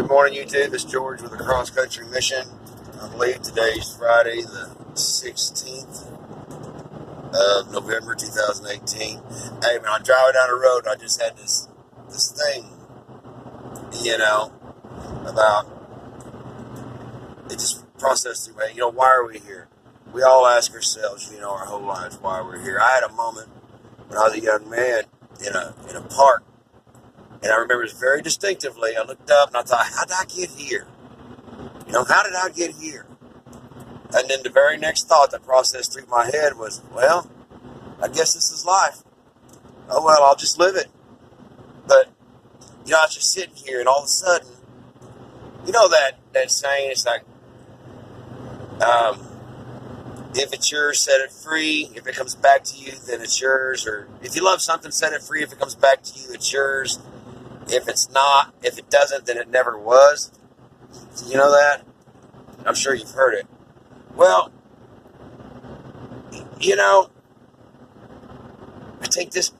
Good morning, YouTube. It's George with the Cross Country Mission. I believe today's Friday, the 16th of November, 2018. Hey, man, I'm driving down the road and I just had this thing, about, it just processed through me. Why are we here? We all ask ourselves, our whole lives, why we're here. I had a moment when I was a young man in a park. And I remember it very distinctively. I looked up and I thought, how did I get here? How did I get here? And then the very next thought that processed through my head was, well, I guess this is life. Oh, well, I'll just live it. But, I was just sitting here and all of a sudden, that saying, it's like, if it's yours, set it free. If it comes back to you, then it's yours. Or if you love something, set it free. If it comes back to you, it's yours. If it's not, if it doesn't, then it never was. You know that? I'm sure you've heard it. Well, I think this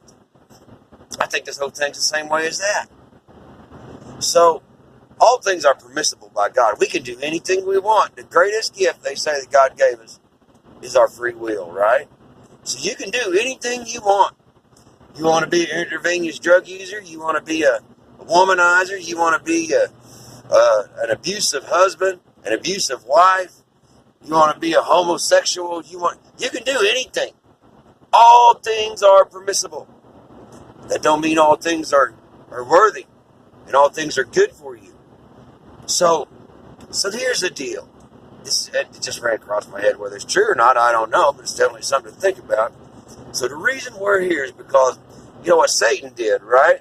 whole thing's the same way as that. So, all things are permissible by God. We can do anything we want. The greatest gift, they say, that God gave us is our free will, right? So you can do anything you want. You want to be an intravenous drug user? You want to be a womanizer? You want to be an abusive husband, an abusive wife? You want to be a homosexual? You can do anything. All things are permissible. That don't mean all things are worthy and all things are good for you. So here's the deal. It just ran across my head. Whether it's true or not, I don't know, but it's definitely something to think about. So the reason we're here is because, what Satan did, right?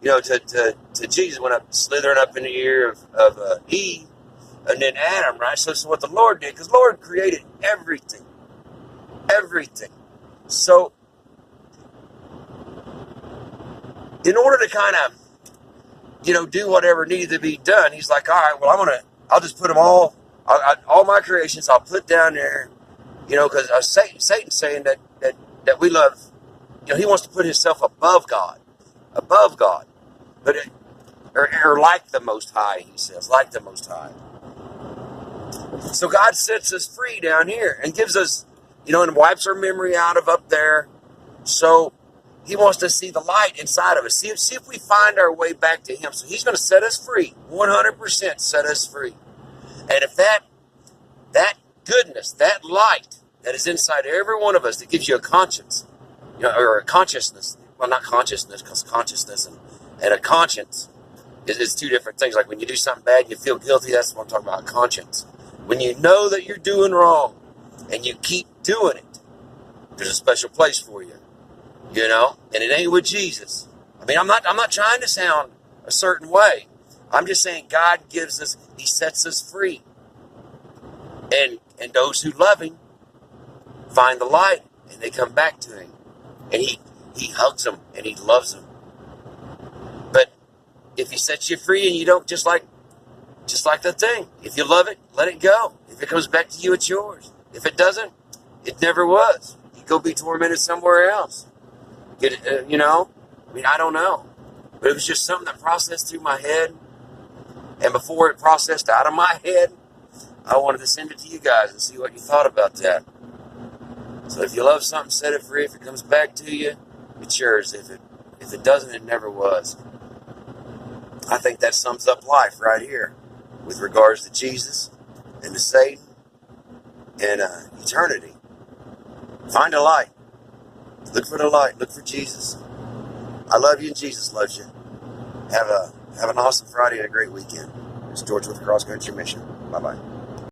To Jesus went up, slithering up in the ear of Eve, and then Adam, right? So what the Lord did, because the Lord created everything. Everything. So, in order to kind of, do whatever needed to be done, he's like, all right, well, I'll just put them all my creations, I'll put down there, because Satan's saying that we love, he wants to put himself above God, but or like the Most High, he says, like the Most High. So God sets us free down here and gives us, and wipes our memory out of up there. So he wants to see the light inside of us. See if we find our way back to him. So he's going to set us free, 100% set us free. And if that goodness, that light that is inside every one of us that gives you a conscience, or a consciousness, well, not consciousness, because consciousness and a conscience is two different things. Like when you do something bad, you feel guilty. That's what I'm talking about, conscience. When you know that you're doing wrong and you keep doing it, there's a special place for you, and it ain't with Jesus. I mean, I'm not trying to sound a certain way. I'm just saying God gives us, he sets us free. And those who love him find the light and they come back to him. And he hugs them and he loves them. But if he sets you free and you don't, just like the thing, if you love it, let it go. If it comes back to you, it's yours. If it doesn't, it never was. You go be tormented somewhere else. I don't know. But it was just something that processed through my head. And before it processed out of my head, I wanted to send it to you guys and see what you thought about that. So if you love something, set it free. If it comes back to you, it's yours. If it doesn't, it never was. I think that sums up life right here with regards to Jesus and to Satan and eternity. Find a light. Look for the light. Look for Jesus. I love you and Jesus loves you. Have an awesome Friday and a great weekend. It's George with the Cross Country Mission. Bye-bye.